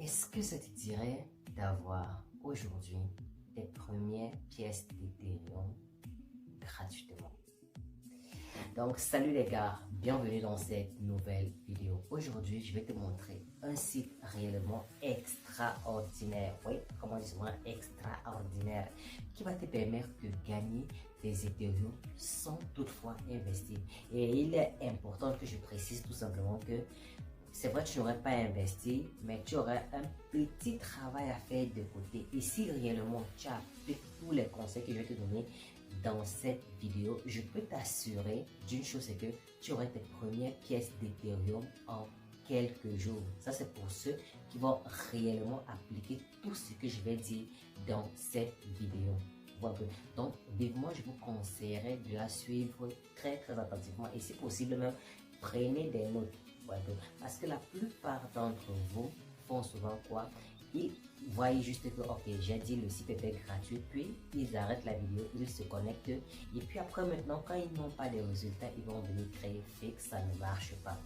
Est-ce que ça te dirait d'avoir aujourd'hui tes premières pièces d'Ethereum gratuitement? Donc, salut les gars, bienvenue dans cette nouvelle vidéo. Aujourd'hui, je vais te montrer un site réellement extraordinaire. Oui, comment dire souvent extraordinaire, qui va te permettre de gagner des Ethereum sans toutefois investir. Et il est important que je précise tout simplement que c'est vrai que tu n'aurais pas investi, mais tu aurais un petit travail à faire de côté. Et si réellement tu appliques tous les conseils que je vais te donner dans cette vidéo, je peux t'assurer d'une chose, c'est que tu aurais tes premières pièces d'Ethereum en quelques jours. Ça, c'est pour ceux qui vont réellement appliquer tout ce que je vais dire dans cette vidéo. Donc, vivement, je vous conseillerais de la suivre très attentivement et si possible même, prenez des notes. Parce que la plupart d'entre vous font souvent quoi? Ils voient juste que, ok, j'ai dit le site était gratuit, puis ils arrêtent la vidéo, ils se connectent, et puis après maintenant, quand ils n'ont pas de résultats, ils vont venir créer fake, ça ne marche pas.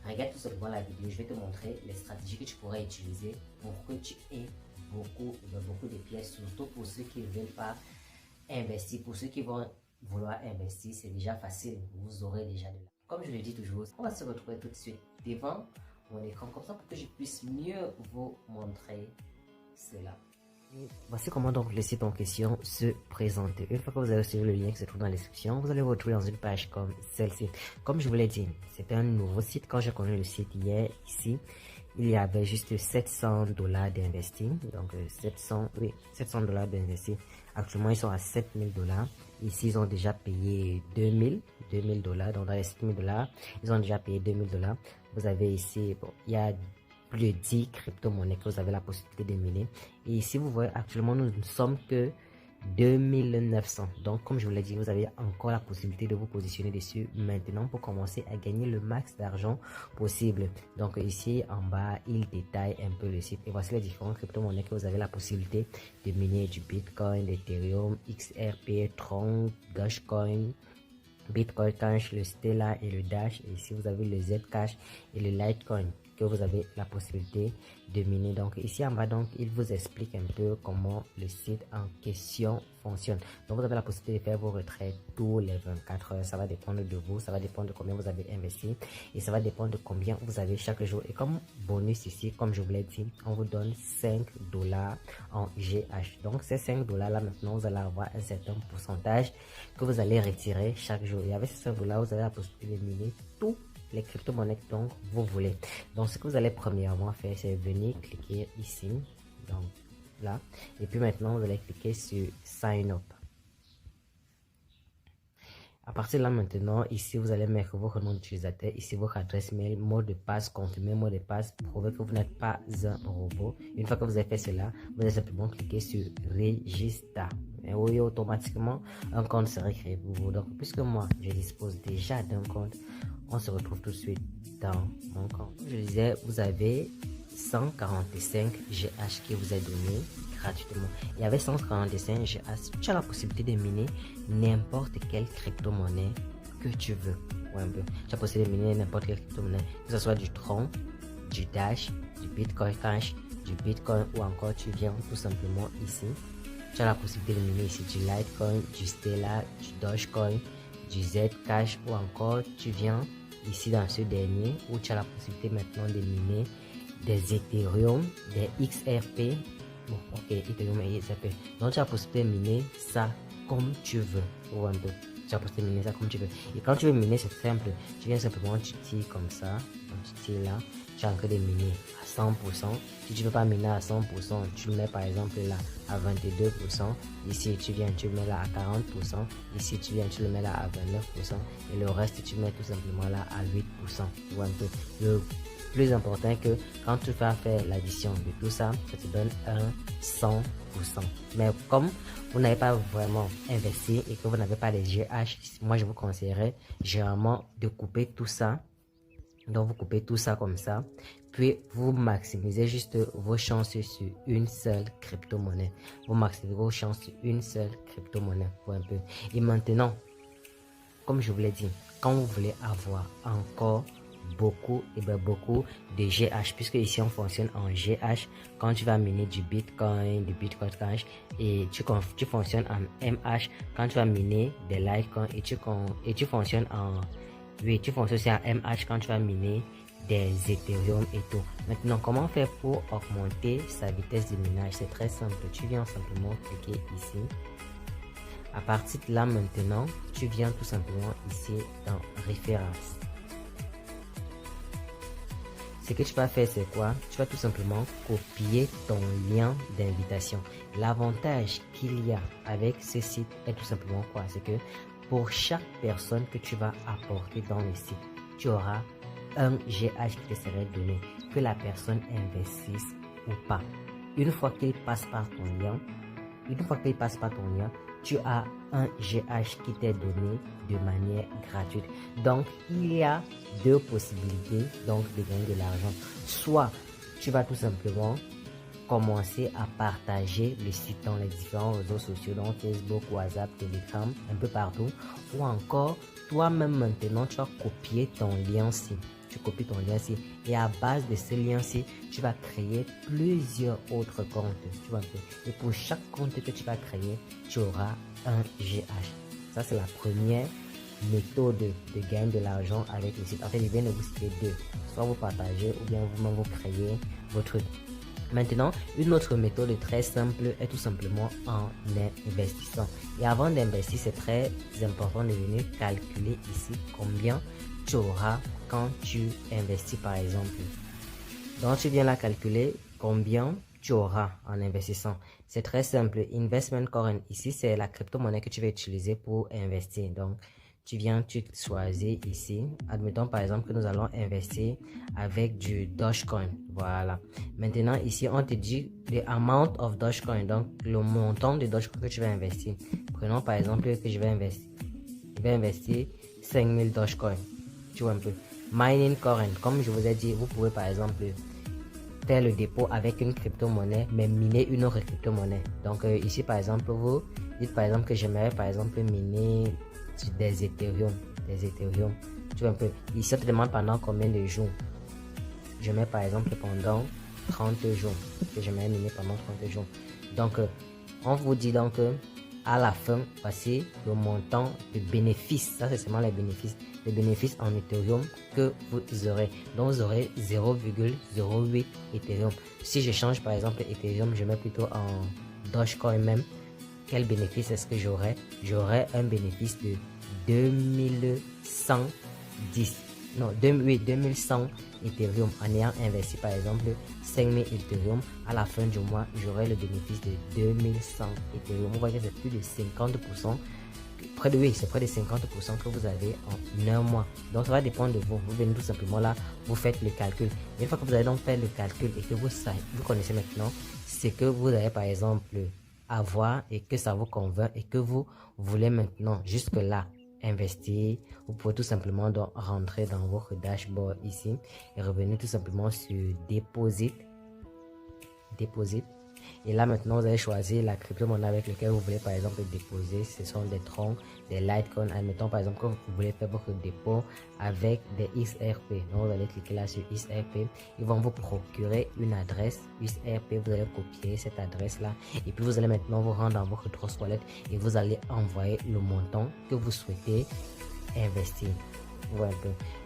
Regarde tout simplement la vidéo, je vais te montrer les stratégies que tu pourrais utiliser pour que tu aies beaucoup de pièces, surtout pour ceux qui ne veulent pas investir. Pour ceux qui vont vouloir investir, c'est déjà facile, vous aurez déjà de l'argent. Comme je le dis toujours, on va se retrouver tout de suite devant mon écran comme ça pour que je puisse mieux vous montrer cela. Voici comment donc le site en question se présente. Une fois que vous avez suivi le lien qui se trouve dans la description, vous allez vous retrouver dans une page comme celle-ci. Comme je vous l'ai dit, c'est un nouveau site. Quand j'ai connu le site hier, ici, il y avait juste $700 d'investir. Donc 700 dollars d'investir. Actuellement, ils sont à $7000. Ici, ils ont déjà payé 2000 dollars. Donc dans les $7000, ils ont déjà payé 2000 dollars. Vous avez ici, bon, il y a plus de 10 crypto-monnaies que vous avez la possibilité de miner. Et ici, vous voyez, actuellement, nous ne sommes que 2900. Donc, comme je vous l'ai dit, vous avez encore la possibilité de vous positionner dessus maintenant pour commencer à gagner le max d'argent possible. Donc, ici, en bas, il détaille un peu le site. Et voici les différentes crypto-monnaies que vous avez la possibilité de miner: du Bitcoin, l'Ethereum, XRP, Tron, Dogecoin, Bitcoin Cash, le Stellar et le Dash. Et ici, vous avez le Zcash et le Litecoin que vous avez la possibilité de miner. Donc ici en bas, donc il vous explique un peu comment le site en question fonctionne. Donc vous avez la possibilité de faire vos retraites tous les 24 heures. Ça va dépendre de vous, ça va dépendre de combien vous avez investi et ça va dépendre de combien vous avez chaque jour. Et comme bonus ici, comme je vous l'ai dit, on vous donne 5 dollars en GH. Donc ces 5 dollars là, maintenant vous allez avoir un certain pourcentage que vous allez retirer chaque jour. Et avec ces 5 dollars, vous avez la possibilité de miner tout les crypto-monnaies donc vous voulez. Donc ce que vous allez premièrement faire, c'est venir cliquer ici, donc là, et puis maintenant vous allez cliquer sur sign up. À partir de là maintenant, ici vous allez mettre votre nom d'utilisateur, ici votre adresse mail, mot de passe, confirmer mot de passe, prouver que vous n'êtes pas un robot. Une fois que vous avez fait cela, vous allez simplement cliquer sur register. Et oui, automatiquement un compte sera créé pour vous. Donc puisque moi je dispose déjà d'un compte, on se retrouve tout de suite dans mon compte. Comme je disais, vous avez 145 GH qui vous est donné gratuitement. Et avec 145 GH, tu as la possibilité de miner n'importe quelle crypto-monnaie que tu veux. Ouais, tu as la possibilité de miner n'importe quelle crypto-monnaie, que ce soit du Tron, du Dash, du Bitcoin Cash, du Bitcoin, ou encore tu viens tout simplement ici. Tu as la possibilité de miner ici du Litecoin, du Stellar, du Dogecoin, du Zcash, ou encore tu viens ici dans ce dernier où tu as la possibilité maintenant de miner des Ethereum, des XRP. Bon, ok, Ethereum et XRP. Donc tu as la possibilité de miner ça comme tu veux. Ou un peu. Tu as la possibilité de miner ça comme tu veux. Et quand tu veux miner, c'est simple. Tu viens simplement, tu tires comme ça. Tu tires là. Tu es en train de miner à 100%. Si tu ne veux pas miner à 100%, tu le mets par exemple là à 22%. Ici, tu viens, tu le mets là à 40%. Ici, tu viens, tu le mets là à 29%. Et le reste, tu mets tout simplement là à 8%. Ou un peu. Le plus important est que quand tu vas faire l'addition de tout ça, ça te donne un 100%. Mais comme vous n'avez pas vraiment investi et que vous n'avez pas les GH, moi je vous conseillerais généralement de couper tout ça. Donc vous coupez tout ça comme ça, puis vous maximisez juste vos chances sur une seule crypto-monnaie. Vous maximisez vos chances sur une seule crypto-monnaie pour un peu. Et maintenant, comme je vous l'ai dit, quand vous voulez avoir encore beaucoup de GH, puisque ici on fonctionne en GH quand tu vas miner du Bitcoin Cash, et tu fonctionnes en MH quand tu vas miner des Litecoin, et tu fonctionnes aussi en MH quand tu vas miner des Ethereum et tout. Maintenant, comment faire pour augmenter sa vitesse de minage? C'est très simple. Tu viens simplement cliquer ici. À partir de là, maintenant, tu viens tout simplement ici dans référence. Ce que tu vas faire, c'est quoi? Tu vas tout simplement copier ton lien d'invitation. L'avantage qu'il y a avec ce site est tout simplement quoi? C'est que pour chaque personne que tu vas apporter dans le site, tu auras un GH qui te serait donné, que la personne investisse ou pas. Une fois qu'il passe par ton lien, tu as un GH qui t'est donné de manière gratuite. Donc, il y a deux possibilités donc de gagner de l'argent. Soit tu vas tout simplement commencer à partager le site dans les différents réseaux sociaux, donc Facebook, WhatsApp, Telegram, un peu partout. Ou encore, toi-même maintenant, tu vas copier ton lien-ci. Tu copies ton lien-ci et à base de ce lien-ci, tu vas créer plusieurs autres comptes. Et pour chaque compte que tu vas créer, tu auras un GH. Ça, c'est la première méthode de gagner de l'argent avec le site. En fait, je viens de vous citer deux. Soit vous partagez ou bien vous-même vous créez vos trucs. Maintenant, une autre méthode très simple est tout simplement en investissant. Et avant d'investir, c'est très important de venir calculer ici combien tu auras quand tu investis par exemple. Donc, tu viens là calculer combien tu auras en investissant. C'est très simple. Investment coin, ici, c'est la crypto-monnaie que tu vas utiliser pour investir. Donc, tu choisis ici. Admettons par exemple que nous allons investir avec du Dogecoin. Voilà. Maintenant, ici, on te dit the amount of Dogecoin. Donc, le montant de Dogecoin que tu vas investir. Prenons par exemple que je vais investir 5000 Dogecoin. Tu vois un peu. Mining coin, comme je vous ai dit, vous pouvez par exemple faire le dépôt avec une crypto-monnaie, mais miner une autre crypto-monnaie. Donc ici par exemple, vous dites par exemple que j'aimerais par exemple miner des Ethereum. Tu vois un peu. Ici, on te demande pendant combien de jours. Je mets par exemple pendant 30 jours. Que j'aimerais miner pendant 30 jours. Donc, on vous dit donc à la fin, voici le montant de bénéfices. Ça, c'est seulement les bénéfices. Les bénéfices en Ethereum que vous aurez. Donc, vous aurez 0,08 Ethereum. Si je change par exemple Ethereum, je mets plutôt en Dogecoin même. Quel bénéfice est-ce que j'aurai? J'aurai un bénéfice de 2100 Ethereum en ayant investi par exemple 5000 Ethereum. À la fin du mois, j'aurai le bénéfice de 2100 Ethereum. Vous voyez que c'est plus de 50%. C'est près de 50% que vous avez en un mois. Donc ça va dépendre de vous. Vous venez tout simplement là, vous faites le calcul. Et une fois que vous avez donc fait le calcul et que vous connaissez maintenant ce que vous avez par exemple avoir et que ça vous convainc et que vous voulez maintenant jusque là investir, vous pouvez tout simplement donc rentrer dans votre dashboard ici et revenir tout simplement sur Deposit. Et là maintenant vous allez choisir la crypto-monnaie avec laquelle vous voulez par exemple déposer. Ce sont des troncs, des Litecoin. Admettons par exemple que vous voulez faire votre dépôt avec des XRP. Donc vous allez cliquer là sur XRP. Ils vont vous procurer une adresse XRP. Vous allez copier cette adresse là et puis vous allez maintenant vous rendre dans votre Trust Wallet et vous allez envoyer le montant que vous souhaitez investir. Voilà.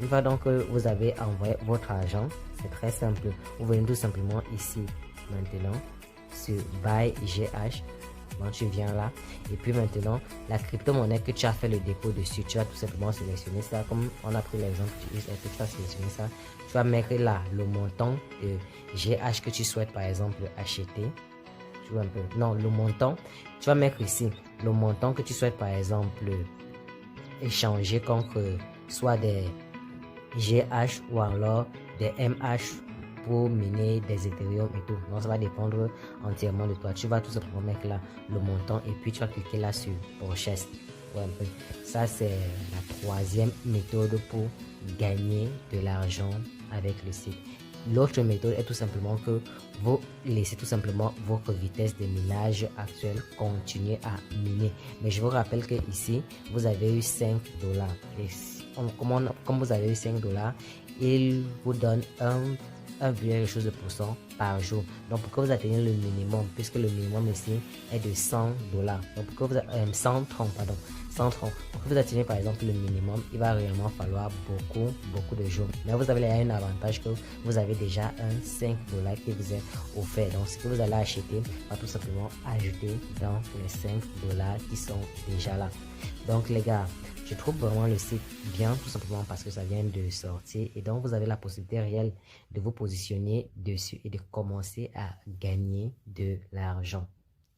Une fois donc que vous avez envoyé votre argent, c'est très simple. Vous venez tout simplement ici maintenant sur Buy GH. Donc tu viens là et puis maintenant la crypto-monnaie que tu as fait le dépôt dessus, tu vas tout simplement sélectionner ça comme on a pris l'exemple du XRP. Tu vas sélectionner ça, tu vas mettre là le montant de GH que tu souhaites par exemple acheter. Tu vois un peu, non, le montant, tu vas mettre ici le montant que tu souhaites par exemple échanger contre soit des GH ou alors des MH pour miner des Ethereum et tout. Donc ça va dépendre entièrement de toi. Tu vas tout simplement mettre là le montant et puis tu vas cliquer là sur Purchase. Ouais, ça c'est la troisième méthode pour gagner de l'argent avec le site. L'autre méthode est tout simplement que vous laissez tout simplement votre vitesse de minage actuelle continuer à miner. Mais je vous rappelle que ici, vous avez eu $5. Et comme vous avez eu $5, il vous donne 1,quelque % par jour. Donc pour que vous atteigniez le minimum, puisque le minimum ici est de $100. Donc pour que vous 130, pardon, 130. Pour que vous atteigniez par exemple le minimum, il va réellement falloir beaucoup de jours. Mais vous avez un avantage que vous avez déjà un $5 qui vous est offert. Donc ce que vous allez acheter va tout simplement ajouter dans les $5 qui sont déjà là. Donc les gars, je trouve vraiment le site bien, tout simplement parce que ça vient de sortir et donc vous avez la possibilité réelle de vous positionner dessus et de commencer à gagner de l'argent.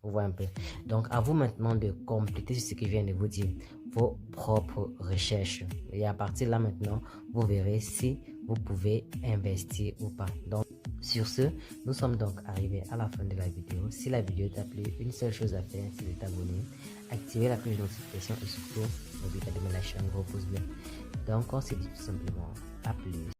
Vous voyez un peu. Donc à vous maintenant de compléter ce que je viens de vous dire, vos propres recherches. Et à partir de là maintenant, vous verrez si vous pouvez investir ou pas. Donc sur ce, nous sommes donc arrivés à la fin de la vidéo. Si la vidéo t'a plu, une seule chose à faire, c'est de t'abonner, activer la cloche de notification et surtout, n'oublie pas de me lâcher un gros pouce bleu. Donc on se dit tout simplement à plus.